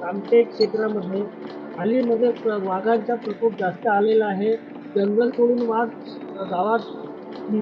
रामटेक क्षेत्रामध्ये हल्लीमध्ये वाघांचा प्रकोप जास्त आलेला आहे. जंगल तोडून वाघ गावात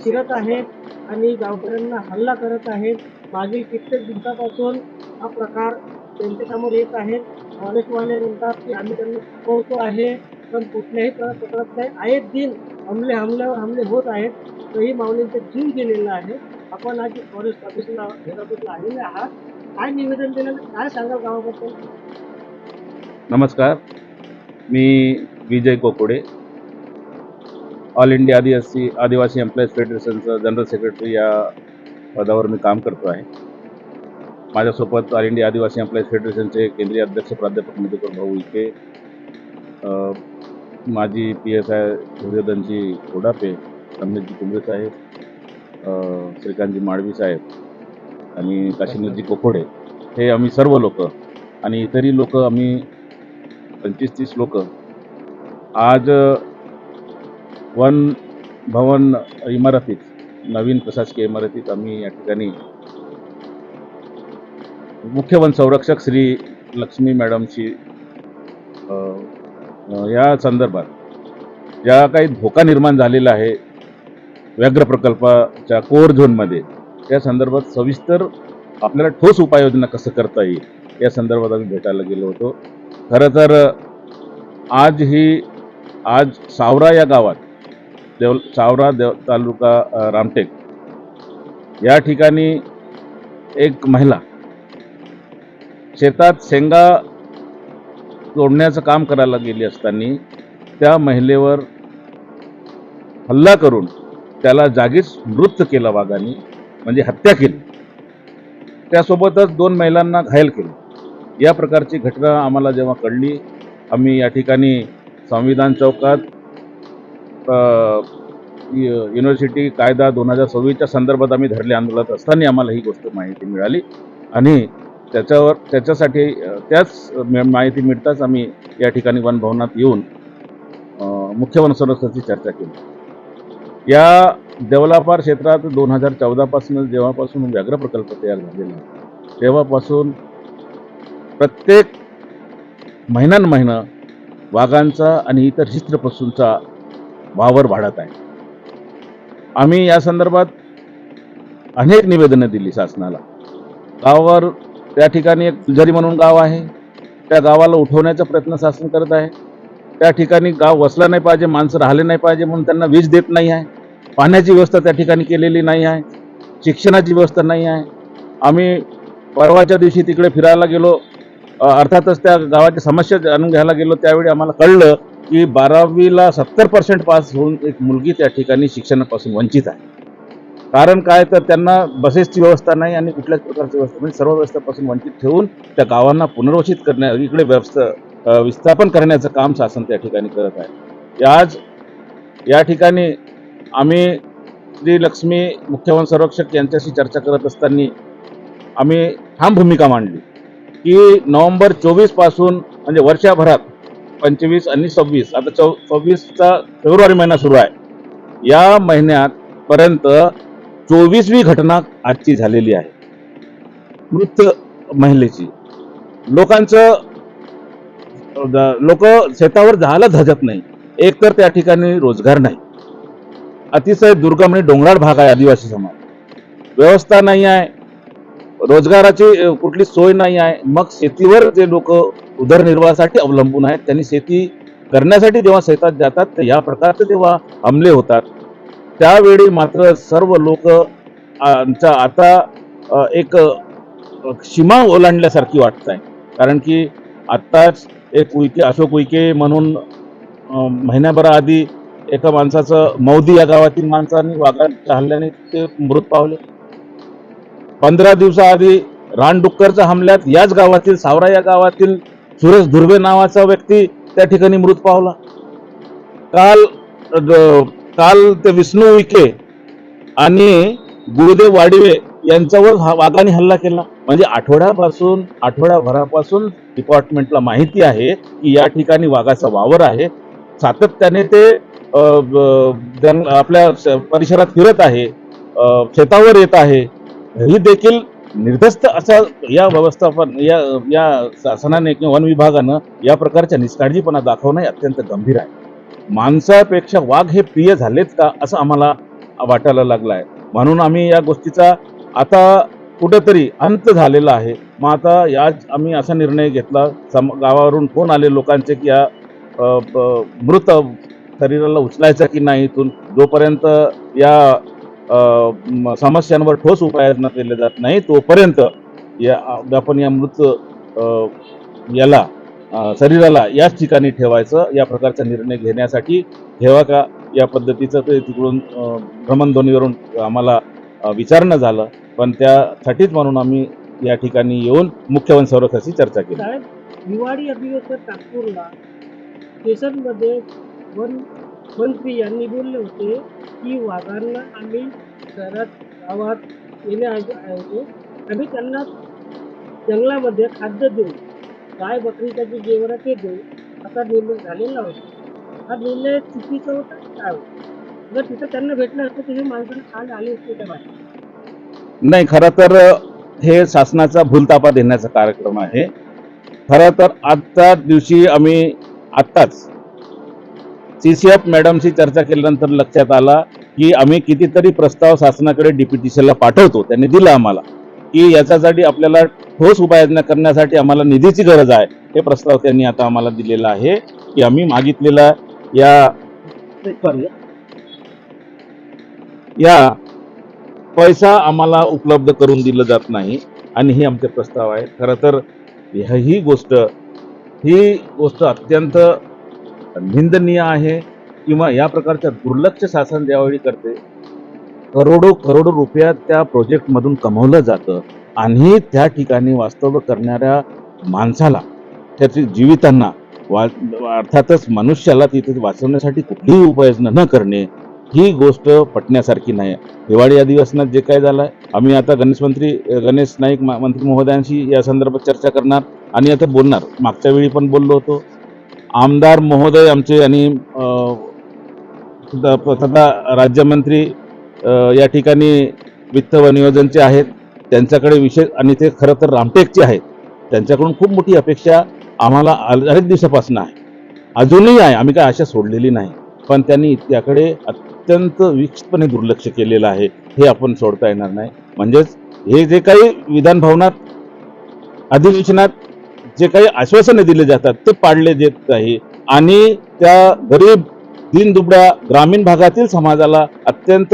शिरत आहेत आणि गावकऱ्यांना हल्ला करत आहेत. मागील कित्येक दिवसापासून हा प्रकार त्यांच्यासमोर येत आहेत. फॉरेस्टवाले म्हणतात की आम्ही त्यांना शिकवतो आहे, पण कुठल्याही पकडत नाही. आये दिन हमल्यावर हमले होत आहेत. तरी माऊलींचा जीव गेलेला आहे. आपण आज फॉरेस्ट ऑफिसला हेड ऑफिसला आलेले आहात. काय निवेदन दिलं, काय सांगाल गावाबद्दल? नमस्कार, मी विजय कोकोडे, ऑल इंडिया आदिवासी एम्प्लॉईज फेडरेशनचा जनरल सेक्रेटरी या पदावर मी काम करतो आहे. माझ्यासोबत ऑल इंडिया आदिवासी एम्प्लॉईज फेडरेशनचे केंद्रीय अध्यक्ष प्राध्यापक मधुकर भाऊ इके, माजी PSI सूर्यवंशी घोडापे, रमेशजी कुंबळे साहेब, श्रीकांतजी माळवी साहेब आणि काशीनाथजी कोकोडे, हे आम्ही सर्व लोक आणि इतरही लोक, आम्ही 25-30 लोक आज वन भवन इमारतीत, नवीन प्रशासकीय इमारतीत आम्ही या ठिकाणी मुख्य वन संरक्षक श्री लक्ष्मी मॅडमशी या संदर्भात ज्या काही धोका निर्माण झालेला आहे व्याघ्र प्रकल्पाच्या कोर झोनमध्ये, त्या संदर्भात सविस्तर आपल्याला ठोस उपाययोजना कसं करता येईल या संदर्भात आम्ही भेटायला गेलो होतो. खरं तर आज सावरा या गावात, सावरा तालुका रामटेक या ठिकाणी एक महिला शेतात शेंगा तोडण्याचं काम करायला गेली असताना त्या महिलेवर हल्ला करून त्याला जागीच मृत केला वाघाने, म्हणजे हत्या केली. त्यासोबतच 2 महिलांना घायल केलं. या प्रकारची घटना आम्हाला जेव्हा कळली, आम्ही या ठिकाणी संविधान चौकात युनिव्हर्सिटी कायदा 2026च्या संदर्भात आम्ही धरले आंदोलनात असताना आम्हाला ही गोष्ट माहिती मिळाली आणि त्याच्यासाठी त्याच माहिती मिळताच आम्ही या ठिकाणी वन भवनात येऊन मुख्य वन संरक्षकांची चर्चा केली. या देवलापार क्षेत्रात 2014 पासून जेव्हापासून व्याघ्र प्रकल्प तयार झालेला आहे, तेव्हापासून प्रत्येक महिना वाघांचा आणि इतर हिंस्र पशूंचा वावर वाढत आहे. आम्ही या संदर्भात अनेक निवेदनं दिली शासनाला. गावावर त्या ठिकाणी एक फुलझरी म्हणून गाव आहे, त्या गावाला उठवण्याचा प्रयत्न शासन करत आहे. त्या ठिकाणी गाव वसला नाही पाहिजे, माणसं राहिले नाही पाहिजे म्हणून त्यांना वीज देत नाही आहे. पाण्याची व्यवस्था त्या ठिकाणी केलेली नाही आहे, शिक्षणाची व्यवस्था नाही आहे. आम्ही परवाच्या दिवशी तिकडे फिरायला गेलो, अर्थातच त्या गावाची समस्या जाणून घ्यायला गेलो. त्यावेळी आम्हाला कळलं की 12वीला 70% पास होऊन एक मुलगी त्या ठिकाणी शिक्षणापासून वंचित आहे. कारण काय तर त्यांना बसेसची व्यवस्था नाही आणि कुठल्याच प्रकारची व्यवस्था, म्हणजे सर्व व्यवस्थेपासून वंचित ठेवून त्या गावांना पुनर्वसित करण्या, इकडे विस्थापन करण्याचं काम शासन त्या ठिकाणी करत आहे. आज या ठिकाणी आम्ही श्री लक्ष्मी मुख्य वन संरक्षक यांच्याशी चर्चा करत असताना आम्ही ठाम भूमिका मांडली की नोव्हेंबर 24 पासून, म्हणजे वर्षभरात 25 आणि 26, आता 26चा फेब्रुवारी महिना सुरू आहे, या महिन्यात पर्यंत 24वी घटना आजची झालेली आहे मृत महिलेची. लोक शेतावर जायला धजत नाही. एक तर त्या ठिकाणी रोजगार नाही, अतिशय दुर्गम आणि डोंगराळ भाग आहे, आदिवासी समाज, व्यवस्था नाही आहे, रोजगाराची कुठली सोय नाही आहे. मग शेतीवर जे लोक उदरनिर्वाहासाठी अवलंबून आहेत, त्यांनी शेती करण्यासाठी जेव्हा शेतात जातात तर या प्रकारचे जेव्हा हमले होतात, त्यावेळी मात्र सर्व लोक आता एक सीमा ओलांडल्यासारखी वाटत आहे. कारण की आत्ताच एक अशोक उईके म्हणून महिन्याभराआधी एका माणसाचं, मौदी या गावातील माणसाने वाघाच्या हल्ल्याने ते मृत पावले. 15 दिवसाआधी रानडुक्करच्या हमल्यात याच गावातील, सावरा या गावातील सुरेश धुर्वे नावाचा व्यक्ती त्या ठिकाणी मृत पावला. काल ते विष्णू उईके आणि गुरुदेव वाडिवे यांच्यावर वाघाने हल्ला केला. म्हणजे आठवड्याभरापासून डिपार्टमेंटला माहिती आहे की या ठिकाणी वाघाचा वावर आहे. सातत्याने ते आपल्या परिसरात फिरत आहे, शेतावर येत आहे. ही देखील निर्धस्त असा या व्यवस्थापन या या शासनाने किंवा वन विभागानं या प्रकारच्या निष्काळजीपणा दाखवणं हे अत्यंत गंभीर आहे. माणसापेक्षा वाघ हे प्रिय झालेत का असं आम्हाला वाटायला लागलं आहे. म्हणून आम्ही या गोष्टीचा आता कुठंतरी अंत झालेला आहे. मग आता याच आम्ही असा निर्णय घेतला, गावावरून फोन आले लोकांचे की या मृत शरीराला उचलायचं की नाही इथून, जोपर्यंत या समस्यांवर ठोस उपाययोजना केले जात नाही तोपर्यंत आपण या मृत याला शरीराला याच ठिकाणी ठेवायचं, या प्रकारचा निर्णय घेण्यासाठी ठेवा का या पद्धतीचं ते तिकडून भ्रमणध्वनीवरून आम्हाला विचारणं झालं. पण त्यासाठीच म्हणून आम्ही या ठिकाणी येऊन मुख्य वन संरक्षकाशी चर्चा केली. साहेब, हिवाळी अधिवेशन नागपूरला स्टेशनमध्ये वन मंत्री यांनी बोलले होते की वाघांना आम्ही शहरात गावात येण्याऐवजी आम्ही त्यांना जंगलामध्ये खाद्य देऊ, गाय बकरीच्या जे जेवण आहे ते देऊ, असा निर्णय झालेला होता. हा निर्णय चुकीचा होता की काय होता? जर तिथं त्यांना भेटलं असतं तर हे माणसाला खाल आले असते त्या बाहेर. नाही, खरं तर हे शासनाचा भूलतापा देण्याचा कार्यक्रम आहे. खरं तर आजच्या दिवशी आम्ही आत्ताच CCF मॅडमशी चर्चा केल्यानंतर लक्षात आला की आम्ही कितीतरी प्रस्ताव शासनाकडे DPTCL ला पाठवतो, त्यांनी दिला आम्हाला की याच्यासाठी आपल्याला ठोस उपाययोजना करण्यासाठी आम्हाला निधीची गरज आहे. हे प्रस्ताव त्यांनी आता आम्हाला दिलेला आहे की आम्ही मागितलेला या पैसा आम्हाला उपलब्ध करून दिलं जात नाही आणि हे आमचे प्रस्ताव आहे. खरं तर ही गोष्ट अत्यंत निंदनीय आहे किंवा या प्रकारच्या दुर्लक्ष शासन ज्यावेळी करते, करोडो रुपया त्या प्रोजेक्टमधून कमवलं जातं आणि त्या ठिकाणी वास्तव्य करणाऱ्या माणसाला, त्याची जीवितांना अर्थातच मनुष्याला तिथे वाचवण्यासाठी कुठलीही उपाययोजना न करणे ही गोष्ट पटण्यासारखी नाही. हिवाळी अधिवेशनात जे काय झालंय, आम्ही आता गणेश नाईक मंत्री महोदयांशी या संदर्भात चर्चा करणार आणि आता बोलणार. मागच्या वेळी पण बोललो होतो. आमदार महोदय आमचे आणि तथा राज्यमंत्री या ठिकाणी वित्त व नियोजनचे आहेत, त्यांच्याकडे विशेष आणि ते खरं तर रामटेकचे आहेत, त्यांच्याकडून खूप मोठी अपेक्षा आम्हाला अनेक दिवसापासून आहे, अजूनही आहे. आम्ही काय आशा सोडलेली नाही, पण त्यांनी त्याकडे अत्यंत विक्षिप्तपणे दुर्लक्ष केलेलं आहे. हे आपण सोडता येणार नाही. म्हणजेच हे जे काही विधान भवनात अधिवेशनात जे काही आश्वासने दिले जातात ते पाळले जात नाही आणि त्या गरीब दीनदुबळ्या ग्रामीण भागातील समाजाला अत्यंत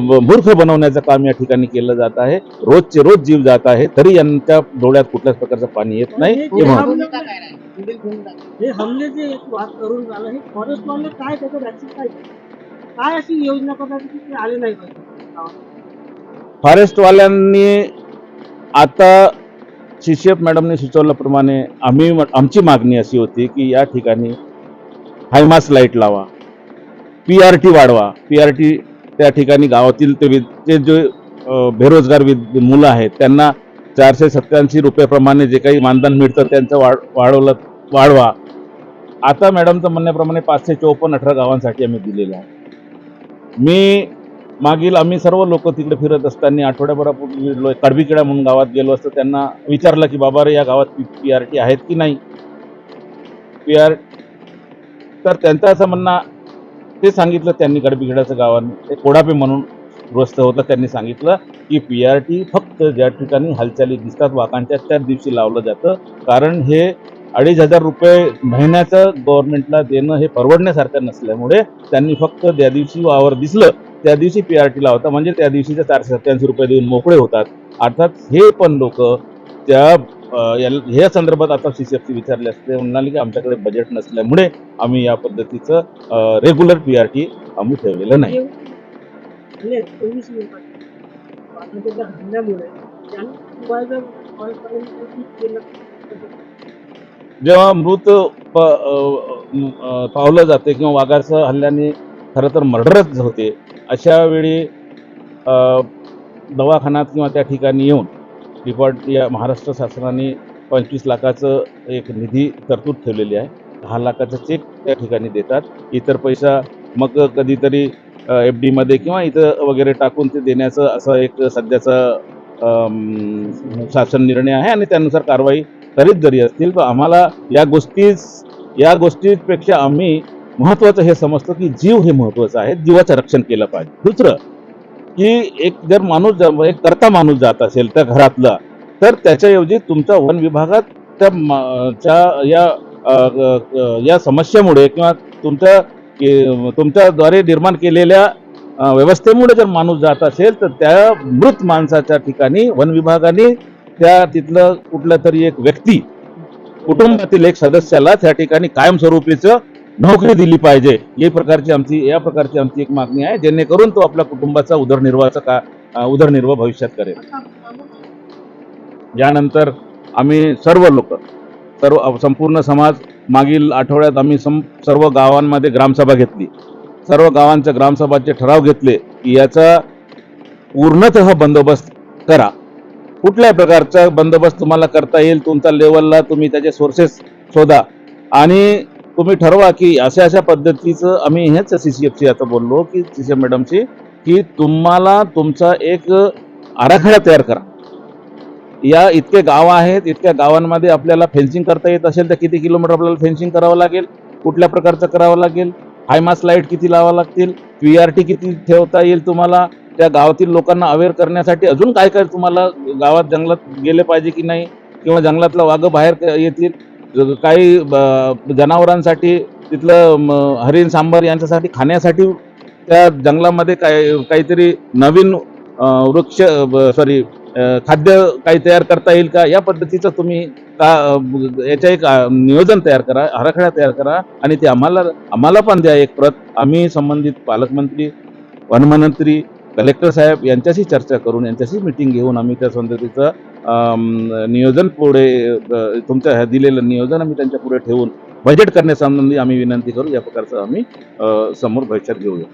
मूर्ख बनवण्याचं काम या ठिकाणी केलं जात आहे. रोजचे रोज जीव जात आहे, तरी यांच्या डोळ्यात कुठल्याच प्रकारचं पाणी येत नाही. हे हमले जे वाद करून झालं, हे फॉरेस्टवाले काय त्याचं ऍक्शन काय अशी योजना करतात की ते आले नाही पाहिजे? फॉरेस्टवाल्यांनी आता CCF मॅडमने सुचवल्याप्रमाणे आमची मागणी अशी होती की या ठिकाणी हायमास लाईट लावा, PRT वाढवा. PRT त्या ठिकाणी गावातील ते जे बेरोजगार मुलं आहेत त्यांना 487 रुपयाप्रमाणे जे काही मानधन मिळतं त्यांचं वाढवा. आता मॅडमचं म्हणण्याप्रमाणे 554 18 गावांसाठी आम्ही दिलेलं आहे. आम्ही सर्व लोक तिकडे फिरत असताना आठवड्याभरापूर्वी कडबीखेडा म्हणून गावात गेलो असतो. त्यांना विचारलं की बाबा रे, या गावात PRT आहेत की नाही. तर त्यांचं असं म्हणणं, ते सांगितलं त्यांनी कडबीखेड्याचं गावाने कोडापे म्हणून ग्रस्त होतं, त्यांनी सांगितलं की PRT फक्त ज्या ठिकाणी हालचाली दिसतात वाघांच्या त्याच दिवशी लावलं जातं, कारण हे 2,500 रुपये महिन्याचं गव्हर्नमेंटला देणं हे परवडण्यासारखं नसल्यामुळे त्यांनी फक्त ज्या दिवशी वावर दिसलं त्या दिवशी PRT लावता, म्हणजे त्या दिवशीचे 487 रुपये देऊन मोकळे होतात. अर्थात हे पण लोक ह्या संदर्भात आता CCFची विचारले असते, म्हणाले की आमच्याकडे बजेट नसल्यामुळे आम्ही या पद्धतीचं रेग्युलर PRT आम्ही ठेवलेलं नाही. जेव्हा मृत पावलं जाते किंवा वाघाच्या हल्ल्याने खरं तर मर्डरच होते, अशा वेळी दवाखान्यात किंवा त्या ठिकाणी येऊन या महाराष्ट्र शासनाने 25 लाखाचं एक निधी तरतूद ठेवलेली आहे. 10 लाखाचा चेक त्या ठिकाणी देतात. इतर पैसा मग कधीतरी FD मध्ये किंवा इथं वगैरे टाकून ते देण्याचं असं एक सध्याचं शासन निर्णय आहे आणि त्यानुसार कारवाई करीत जरी असतील तर आम्हाला या गोष्टीपेक्षा आम्ही महत्त्वाचं हे समजतो की जीव हे महत्त्वाचं आहे. जीवाचं रक्षण केलं पाहिजे. दुसरं की जर माणूस एक करता माणूस जात असेल त्या घरातला, तर त्याच्याऐवजी तुमच्या वन विभागात या समस्येमुळे किंवा तुमच्याद्वारे निर्माण केलेल्या व्यवस्थेमुळे जर माणूस जात असेल तर त्या मृत माणसाच्या ठिकाणी वन विभागाने तिथलं कुठलं तरी एक व्यक्ती, कुटुंबातील एक सदस्याला त्या ठिकाणी कायमस्वरूपीचं नोकरी दिली पाहिजे. या प्रकारची आमची एक मागणी आहे, जेणेकरून तो आपल्या कुटुंबाचा उदरनिर्वाह भविष्यात करेल. यानंतर आम्ही संपूर्ण समाज मागील आठवड्यात आम्ही सर्व गावांमध्ये ग्रामसभा घेतली. सर्व गावांच्या ग्रामसभाचे ठराव घेतले की याचा पूर्णतः बंदोबस्त करा. कुठल्याही प्रकारचा बंदोबस्त तुम्हाला करता येईल, तुमच्या लेवलला तुम्ही त्याचे सोर्सेस शोधा आणि तुम्ही ठरवा की अशा पद्धतीचं आम्ही हेच CCFची आता बोललो की CCF मॅडमची की तुम्हाला तुमचा एक आराखडा तयार करा. या इतके गाव आहेत, इतक्या गावांमध्ये आपल्याला फेन्सिंग करता येत असेल तर किती किलोमीटर आपल्याला फेन्सिंग करावं लागेल, कुठल्या प्रकारचं करावं लागेल, हायमास लाईट किती लावावं लागतील, PRT किती ठेवता येईल तुम्हाला, त्या गावातील लोकांना अवेअर करण्यासाठी अजून काय काय तुम्हाला गावात जंगलात गेले पाहिजे की नाही, किंवा जंगलातलं वाघं बाहेर येतील, काही जनावरांसाठी तिथलं हरिण सांबार यांच्यासाठी खाण्यासाठी त्या जंगलामध्ये काहीतरी नवीन खाद्य काही तयार करता येईल का, या पद्धतीचं तुम्ही याच्या एक नियोजन तयार करा, आराखडा तयार करा आणि ते आम्हाला पण द्या एक प्रत. आम्ही संबंधित पालकमंत्री, वनमंत्री, कलेक्टर साहेब यांच्याशी चर्चा करून, यांच्याशी मिटिंग घेऊन आम्ही त्या पद्धतीचं नियोजन पुढे तुमच्या दिलेलं नियोजन आम्ही त्यांच्या पुढे ठेवून बजेट करण्यासंबंधी आम्ही विनंती करू. या प्रकारचं आम्ही समोर भविष्यात घेऊया.